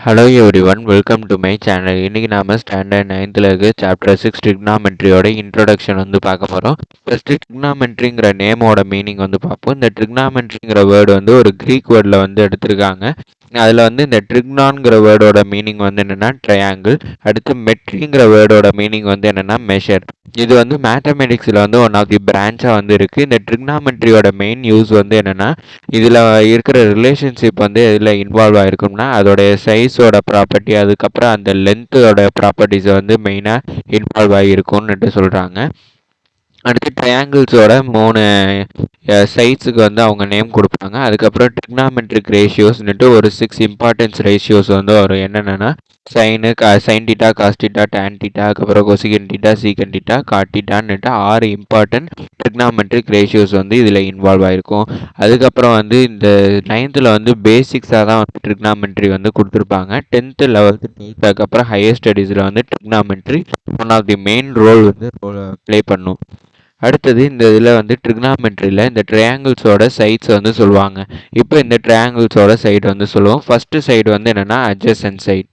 Hello everyone, welcome to my channel. இன்றைக்கி நாம் standard 9th இருக்க சாப்டர் 6 ட்ரிக்னாமெட்ரியோட இன்ட்ரோடக்ஷன் பார்க்க போகிறோம். ஃபஸ்ட்டு ட்ரிக்னாமெட்ரிங்கிற நேமோட மீனிங் பார்ப்போம். இந்த ட்ரிக்னாமெட்ரிங்கிற வேர்டு ஒரு க்ரீக் வேர்டில் எடுத்திருக்காங்க. அதில் இந்த ட்ரிக்னான்கிற வேர்டோட மீனிங் என்னென்னா ட்ரையாங்கிள். அடுத்து மெட்ரிங்கிற வேர்டோட மீனிங் என்னென்னா மெஷர். இது மேத்தமெட்டிக்ஸில் ஒன் ஆஃப் தி பிரான்ச்சாக இருக்குது. இந்த ட்ரிக்னாமெட்ரியோட மெயின் யூஸ் என்னென்னா, இதில் இருக்கிற ரிலேஷன்ஷிப் எதில் இன்வால்வ் ஆகிருக்கும்னா அதோடைய சைஸோட ப்ராப்பர்ட்டி, அதுக்கப்புறம் அந்த லென்த்தோட ப்ராப்பர்ட்டிஸை மெயினாக இன்வால்வ் ஆகியிருக்கும்னுட்டு சொல்கிறாங்க. அடுத்து ட்ரையாங்கிள்ஸோட 3 சைட்ஸுக்கு அவங்க நேம் கொடுப்பாங்க. அதுக்கப்புறம் ட்ரிக்னாமெட்ரிக் ரேஷியோஸ்னுட்டு ஒரு 6 இம்பார்ட்டன்ஸ் ரேஷியோஸ் வரும். என்னென்னா sine theta, cos theta, tan theta, அதுக்கப்புறம் cosecant theta, secant theta, cot டீட்டான்னுட்டு 6 இம்பார்ட்டன்ட் ட்ரிக்னாமெட்ரிக் ரேஷியோஸ் இதில் இன்வால்வ் ஆகிருக்கும். அதுக்கப்புறம் இந்த 9th பேசிக்ஸாக தான் ட்ரிக்னாமெட்ரி கொடுத்துருப்பாங்க. 10th 11th 12th அதுக்கப்புறம் ஹையர் ஸ்டடீஸில் trigonometry one of the main role play பண்ணும். அடுத்தது இந்த இதில் ட்ரிக்னாமெட்ரியில் இந்த ட்ரையாங்கிள்ஸோட சைட்ஸ் சொல்லுவாங்க. இப்போ இந்த ட்ரையாங்கிள்ஸோட சைடு சொல்லுவோம். ஃபஸ்ட்டு சைடு என்னென்னா அட்ஜசன்ட் சைடு.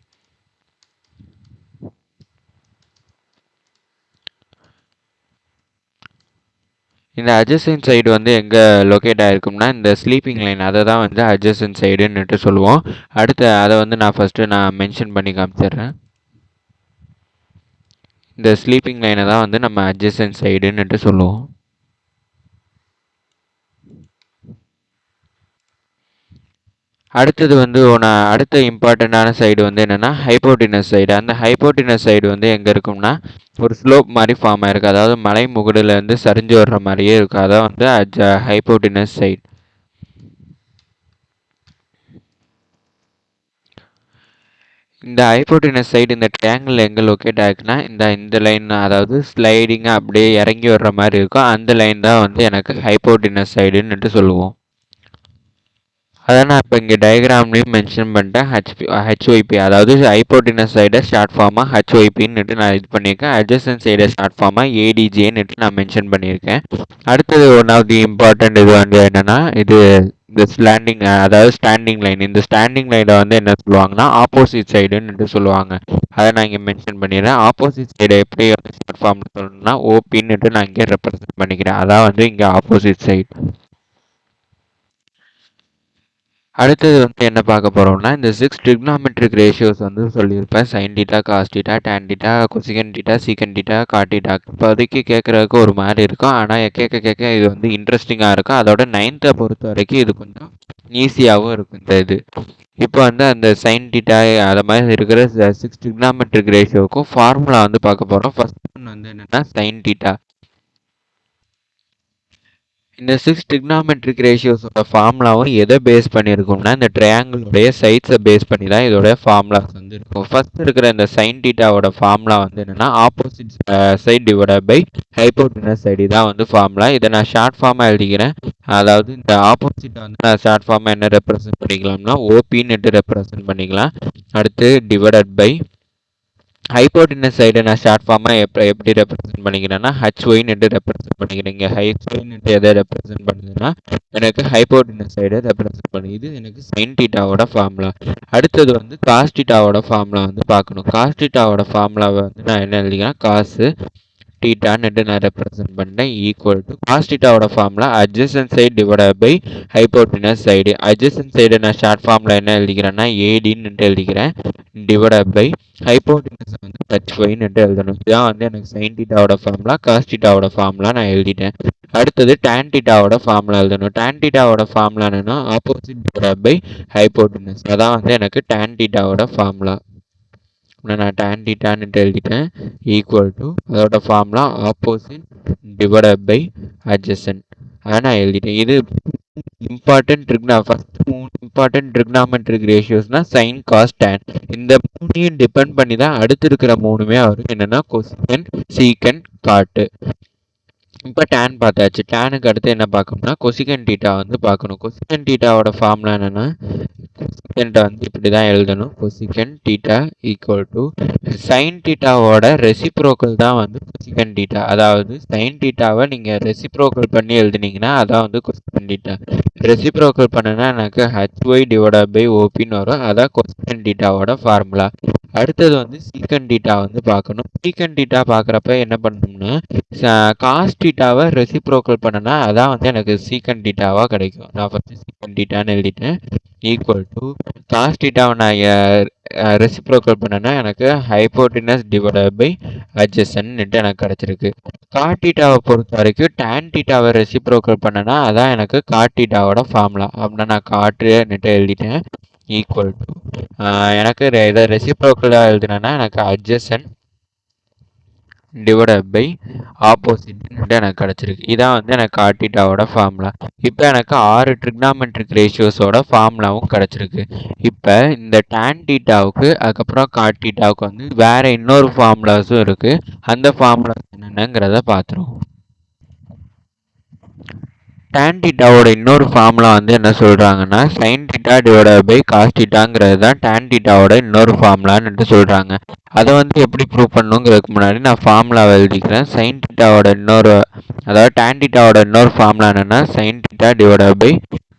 இந்த அட்ஜசன்ட் சைடு எங்கே லொக்கேட் ஆகிருக்கும்னா இந்த ஸ்லீப்பிங் லைன், அதை தான் அட்ஜசன்ட் சைடுன்னுட்டு சொல்லுவோம். அடுத்து அதை நான் மென்ஷன் பண்ணி காமிச்சிடுறேன். இந்த ஸ்லீப்பிங் லைனை தான் நம்ம அட்ஜசன்ட் சைடுன்னுட்டு சொல்லுவோம். அடுத்தது அடுத்த இம்பார்ட்டண்ட்டான சைடு என்னென்னா ஹைப்போட்டினஸ் சைடு. அந்த ஹைப்போட்டினஸ் சைடு எங்கே இருக்கும்னா ஒரு ஸ்லோப் மாதிரி ஃபார்ம் ஆகிருக்கு. அதாவது மலை முகடுலேருந்து சரிஞ்சு வர்ற மாதிரியே இருக்கும். அதான் ஹைப்போட்டினஸ் சைடு. இந்த ஹைப்போட்டினஸ் சைடு இந்த ட்ரையாங்கிள் எங்கே லொக்கேட் ஆகிருக்குன்னா இந்த லைன், அதாவது ஸ்லைடிங்காக அப்படியே இறங்கி வர்ற மாதிரி இருக்கும். அந்த லைன் தான் எனக்கு ஹைப்போட்டினஸ் சைடுன்னுட்டு சொல்லுவோம். அதான் நான் இப்போ இங்கே டயக்ராம்லேயும் மென்ஷன் பண்ணிட்டேன். ஹெச்ஒய்பி, அதாவது ஹைப்போட்டினஸ் சைடை ஷார்ட் ஃபார்மாக ஹெச்ஒய்பின்னுட்டு நான் இது பண்ணியிருக்கேன். அட்ஜசன்ட் சைடை ஷார்ட் ஃபார்மாக ஏடிஜேன்னுட்டு நான் மென்ஷன் பண்ணியிருக்கேன். அடுத்தது ஒன் ஆஃப் தி இம்பார்ட்டண்ட் இது என்னென்னா இந்த ஸ்லாண்டிங், அதாவது ஸ்டாண்டிங் லைன். இந்த ஸ்டாண்டிங் லைனை என்ன சொல்லுவாங்கன்னா ஆப்போசிட் சைடுன்னுட்டு சொல்லுவாங்க. அதை நான் இங்கே மென்ஷன் பண்ணிடுறேன். ஆப்போசிட் சைடை எப்படி ஷார்ட் ஃபார்மில் சொல்லணும்னா ஓபின்னுட்டு நான் இங்கே ரெப்ரசென்ட் பண்ணிக்கிறேன். அதான் இங்கே ஆப்போசிட் சைடு. அடுத்தது என்ன பார்க்க போகிறோம்னா இந்த 6 ட்ரிக்னாமெட்ரிக் ரேஷியோஸ் சொல்லியிருப்பேன். Sine theta, cos theta, tan theta, cosecant theta, secant theta, cot theta. இப்போதைக்கு கேட்குறதுக்கு ஒரு மாதிரி இருக்கும். ஆனால் கேட்க இது இன்ட்ரெஸ்டிங்காக இருக்கும். அதோட 9th பொறுத்த வரைக்கும் இது கொஞ்சம் ஈஸியாகவும் இருக்கும் இந்த இது. இப்போ அந்த சைன் டீட்டா அதை மாதிரி இருக்கிற 6 ட்ரிக்னாமெட்ரிக் ரேஷியோவுக்கும் ஃபார்முலா பார்க்க போகிறோம். ஃபர்ஸ்ட் ஒன் என்னென்னா சைன் டீட்டா. இந்த 6 ட்ரிக்னாமெட்ரிக் ரேஷியோஸோட ஃபார்முலாவும் எதை பேஸ் பண்ணியிருக்கும்னா இந்த ட்ரையாங்கிளுடைய சைட்ஸை பேஸ் பண்ணி தான் இதோட ஃபார்முலாஸ் இருக்கும். ஃபர்ஸ்ட் இருக்கிற இந்த சைன் டீட்டாவோட ஃபார்முலா என்னென்னா opposite side divided by hypotenuse side தான் ஃபார்முலா. இதை நான் ஷார்ட் ஃபார்மாக எழுதிக்கிறேன். அதாவது இந்த ஆப்போசிட்டை நான் ஷார்ட் ஃபார்மாக என்ன ரெப்ரசென்ட் பண்ணிக்கலாம்னா ஓபின்னுட்டு ரெப்ரசென்ட் பண்ணிக்கலாம். அடுத்து டிவைடட் பை ஹைப்போட்டினஸ் சைடை நான் ஷார்ட் ஃபார்மாக எப்படி ரெப்ரசென்ட் பண்ணிக்கிறேன்னா ஹெச்ஒய்ன்னுட்டு ரெப்ரசென்ட் பண்ணிக்கிறேன். இங்கே ஹெச்ஒய்ன்னுட்டு எதை ரெப்ரசென்ட் பண்ணுதுன்னா எனக்கு ஹைப்போட்டினஸ் சைடை ரெப்ரசென்ட் பண்ணுது. எனக்கு சைன் டீட்டாவோட ஃபார்முலா. அடுத்தது காஸ் டீட்டாவோட ஃபார்முலா பார்க்கணும். காஸ் டீட்டாவோட ஃபார்முலாவை நான் என்ன எழுதிக்கிறேன், காசு டீட்டான்னுட்டு நான் ரெப்ரசென்ட் பண்ணேன் ஈக்குவல் டு காஸ் டீட்டாவோட formula adjacent side divided by hypotenuse side. Adjacent side நான் ஷார்ட் ஃபார்முலா என்ன எழுதிக்கிறேன்னா ஏடின்னுட்டு எழுதிக்கிறேன் டிவைடட் பை ஹைப்போட்டினஸ் ஹெச்ஒய்ன்னுட்டு எழுதணும். இதான் எனக்கு சைன் டீட்டாவோட ஃபார்முலா. காஸ் டீட்டாவோட ஃபார்முலா நான் எழுதிட்டேன். அடுத்தது டேன் டீட்டாவோட ஃபார்முலா எழுதணும். டேன் டீட்டாவோட ஃபார்முலா என்னன்னா ஆப்போசிட் டிவைடட் பை ஹைப்போட்டினஸ். அதான் எனக்கு டேன் டீட்டாவோட ஃபார்முலா. நான் டேன் டீட்டான்னுட்டு எழுதிட்டேன் ஈக்குவல் டு அதோட formula opposite divided by adjacent. அதை நான் எழுதிட்டேன். இது ஃபர்ஸ்ட் 3 இம்பார்ட்டன்ட் ட்ரிக்னாமெட்ரிக் ரேஷியோஸ்னா சைன், காஸ், டேன். இந்த 3ஐயும் டிபெண்ட் பண்ணி தான் அடுத்து இருக்கிற 3மே வரும். என்னன்னா கொசிகன், சீக்கன், காட்டு. இப்போ டேன் பார்த்தாச்சு. டேனுக்கு அடுத்து என்ன பார்க்கணும்னா கொசிகன் டீட்டா பார்க்கணும். கொசிகன் டீட்டாவோட ஃபார்முலா என்னன்னா கொசிகென்ட்டை வந்து இப்படி தான் எழுதணும். Cosecant theta equal to sine தீட்டாவோட ரெசிப்ரோக்கல் தான் வந்து கொசிகென்ட் தீட்டா. அதாவது சைன் தீட்டாவை நீங்கள் ரெசிப்ரோக்கல் பண்ணி எழுதுனீங்கன்னா அதான் வந்து கொசிகென்ட் தீட்டா. ரெசிப்ரோக்கல் பண்ணுனா எனக்கு HY டிவைடட் பை ஓபின்னு வரும். அதான் கொசிகென்ட் தீட்டாவோட ஃபார்முலா. அடுத்தது வந்து சீக்கன் டீட்டா வந்து பார்க்கணும். சீக்கன் டீட்டா பார்க்குறப்ப என்ன பண்ணணும்னா காஸ் டீட்டாவை ரெசிப்ரோக்கல் பண்ணனா அதான் வந்து எனக்கு சீக்கன் டீட்டாவாக கிடைக்கும். நான் ஃபஸ்ட்டு சீக்கன் டீட்டான்னு எழுதிட்டேன். ஈக்குவல் டு காஸ் டீட்டாவை நான் ரெசிப்ரோக்கல் பண்ணனா எனக்கு ஹைப்போட்டினஸ் டிவைடட் பை அட்ஜசன்ட்டு எனக்கு கிடச்சிருக்கு. காட் டீட்டாவை பொறுத்த வரைக்கும் டேன் டீட்டாவை ரெசிப்ரோக்கல் பண்ணனா அதான் எனக்கு காட் டீட்டாவோட ஃபார்முலா. அப்படின்னா நான் காட்டுன்னுட்டு எழுதிட்டேன். ஈக்குவல் டு எனக்கு இதை ரெசிப்ரோக்கலாக எழுதுனேன்னா எனக்கு அட்ஜசன் டிவைடட் பை ஆப்போசிட்ன்ட்டு எனக்கு கிடச்சிருக்கு. இதான் வந்து எனக்கு காட் டீட்டாவோட ஃபார்முலா. இப்போ எனக்கு 6 ட்ரிக்னாமெட்ரிக் ரேஷியோஸோட ஃபார்முலாவும் கிடச்சிருக்கு. இப்போ இந்த டேன் டீட்டாவுக்கு அதுக்கப்புறம் காட் டீட்டாவுக்கு வந்து வேறு இன்னொரு ஃபார்முலாஸும் இருக்குது. அந்த ஃபார்முலாஸ் என்னென்னங்கிறத பார்த்துருவோம். டேன் டீட்டாவோட இன்னொரு ஃபார்முலா வந்து என்ன சொல்கிறாங்கன்னா sine theta divided by cos டீட்டாங்கிறது தான் டேன் டீட்டாவோட இன்னொரு ஃபார்முலான்னு சொல்கிறாங்க. அதை வந்து எப்படி ப்ரூவ் பண்ணுங்கிறதுக்கு முன்னாடி நான் ஃபார்முலாவை எழுதிக்கிறேன். சைன் டீட்டாவோட இன்னொரு அதாவது டேன் டீட்டாவோட இன்னொரு ஃபார்முலா என்னென்னா sine theta divided by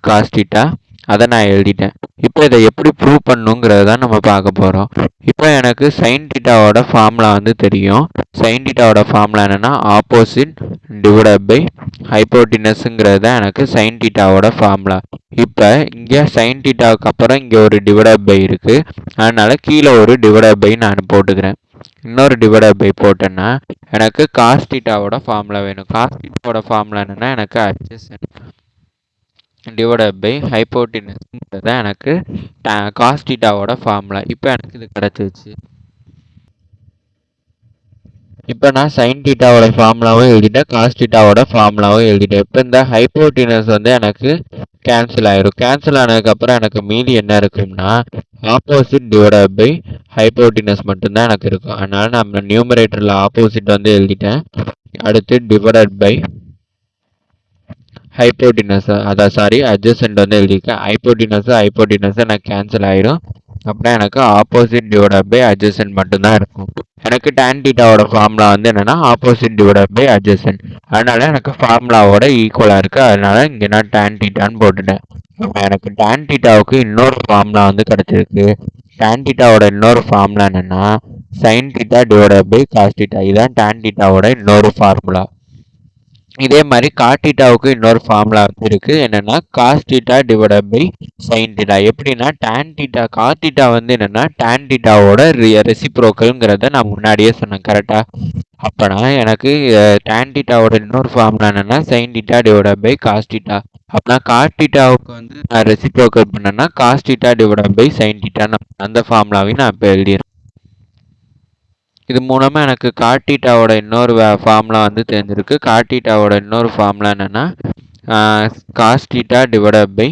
cos theta. அதை நான் எழுதிட்டேன். இப்போ இதை எப்படி ப்ரூவ் பண்ணுங்கிறத தான் நம்ம பார்க்க போகிறோம். இப்போ எனக்கு சைன் டீட்டாவோட ஃபார்முலா வந்து தெரியும். சைன் டீட்டாவோட ஃபார்முலா என்னென்னா ஆப்போசிட் டிவைடட் பை ஹைப்போட்டினஸுங்கிறது தான் எனக்கு சைன் டீட்டாவோட ஃபார்முலா. இப்போ இங்கே சைன் டீட்டாவுக்கு அப்புறம் இங்கே ஒரு டிவைடட் பை இருக்குது. அதனால் கீழே ஒரு டிவைடட் பை நான் போட்டுக்கிறேன். இன்னொரு டிவைடட் பை போட்டேன்னா எனக்கு காஸ் டீட்டாவோட ஃபார்முலா வேணும். காஸ் டீட்டாவோட ஃபார்முலா என்னென்னா எனக்கு அட்ஜசன் டிவைடட் பை ஹைப்போட்டினஸ்ங்கிறது தான் எனக்கு காஸ் டீட்டாவோட ஃபார்முலா. இப்போ எனக்கு இது கிடச்சிருச்சு. இப்போ நான் சைன் டீட்டாவோட ஃபார்முலாவும் எழுதிட்டேன், காஸ் டீட்டாவோட ஃபார்முலாவும் எழுதிட்டேன். இப்போ இந்த ஹைப்போட்டினஸ் வந்து எனக்கு கேன்சல் ஆயிரும். கேன்சல் ஆனதுக்கப்புறம் எனக்கு மீதி என்ன இருக்கும்னா ஆப்போசிட் டிவைடட் பை ஹைப்போட்டினஸ் மட்டும்தான் எனக்கு இருக்கும். அதனால் நம்ம நியூமரேட்டரில் ஆப்போசிட் வந்து எழுதிட்டேன். அடுத்து டிவைடட் பை ஹைப்போட்டினஸ் அட்ஜசன்ட் வந்து எழுதியிருக்கேன். ஹைப்போட்டினஸை நான் கேன்சல் ஆயிரும். அப்படின்னா எனக்கு ஆப்போசிட் டிவைடட் பை அட்ஜசன்ட் மட்டும்தான் இருக்கும். எனக்கு டேன் டீட்டாவோட ஃபார்முலா வந்து என்னென்னா ஆப்போசிட் டிவைடட் பை அட்ஜசன்ட். அதனால எனக்கு ஃபார்முலாவோட ஈக்குவலாக இருக்குது. அதனால இங்கே நான் டேன் டீட்டான்னு போட்டுட்டேன். எனக்கு டேன் டீட்டாவுக்கு இன்னொரு ஃபார்முலா வந்து கிடச்சிருக்கு. டேன் டீட்டாவோட இன்னொரு ஃபார்முலா என்னென்னா sine theta divided by cos theta. இதுதான் டேன் டீட்டாவோட இன்னொரு ஃபார்முலா. இதே மாதிரி காட் டீட்டாவுக்கு இன்னொரு ஃபார்முலா இருக்குது. என்னென்னா cos theta divided by sine theta. எப்படின்னா டேன் டீட்டா காஸ் டீட்டா வந்து என்னென்னா டேன் டீட்டாவோட ரெசிப்ரோக்கல்ங்கிறத நான் முன்னாடியே சொன்னேன். கரெக்டாக? அப்போனா எனக்கு டேன் டீட்டாவோட இன்னொரு ஃபார்முலா என்னென்னா sine theta divided by cos theta. அப்படின்னா காட் டீட்டாவுக்கு வந்து நான் ரெசிப்ரோக்கல் பண்ணேன்னா cos theta divided by sine theta. அந்த ஃபார்முலாவையும் நான் இப்போ எழுதிடுறேன். இது மூலமாக எனக்கு காட் டீட்டாவோட இன்னொரு ஃபார்முலா வந்து தெரிஞ்சிருக்கு. காட் டீட்டாவோட இன்னொரு ஃபார்முலா என்னென்னா cos theta divided by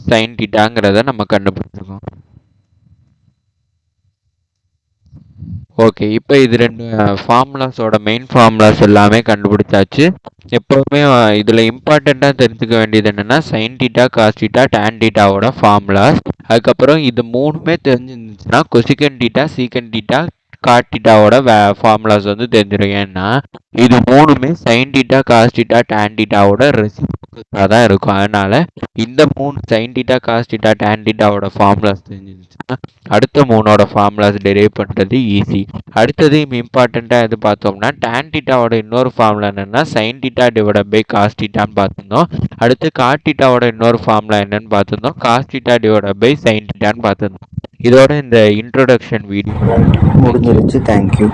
sine டீட்டாங்கிறத நம்ம கண்டுபிடிச்சிருக்கோம். ஓகே, இப்போ இது ரெண்டு ஃபார்முலாஸோட மெயின் ஃபார்முலாஸ் எல்லாமே கண்டுபிடிச்சாச்சு. எப்போவுமே இதில் இம்பார்ட்டண்ட்டாக தெரிஞ்சுக்க வேண்டியது என்னென்னா sine theta cos theta tan டீட்டாவோட ஃபார்முலாஸ். அதுக்கப்புறம் இது மூணுமே தெரிஞ்சிருந்துச்சுன்னா cosecant theta secant theta cot டீட்டாவோட ஃபார்முலாஸ் வந்து தெரிஞ்சிடும். ஏன்னா இது மூணுமே sine theta cos theta tan டீட்டாவோட ரெசிப்ரோக்கலாக தான் இருக்கும். அதனால இந்த மூணு sine theta cos theta tan டீட்டாவோட ஃபார்முலாஸ் தெரிஞ்சிருந்துச்சுன்னா அடுத்த மூணோட ஃபார்முலாஸ் டெரைவ் பண்ணுறது ஈஸி. அடுத்தது இம்பார்ட்டண்ட்டாக எது பார்த்தோம்னா டேன் டீட்டாவோட இன்னொரு ஃபார்முலா என்னென்னா sine theta divided by cos டீட்டான்னு பார்த்துருந்தோம். அடுத்து காட் டீட்டாவோட இன்னொரு ஃபார்முலா என்னன்னு பார்த்துருந்தோம். Cos theta divided by sine டீட்டான்னு பார்த்துருந்தோம். இதோட இந்த இன்ட்ரோடக்ஷன் வீடியோ முடிஞ்சிருச்சு. தேங்க்யூ.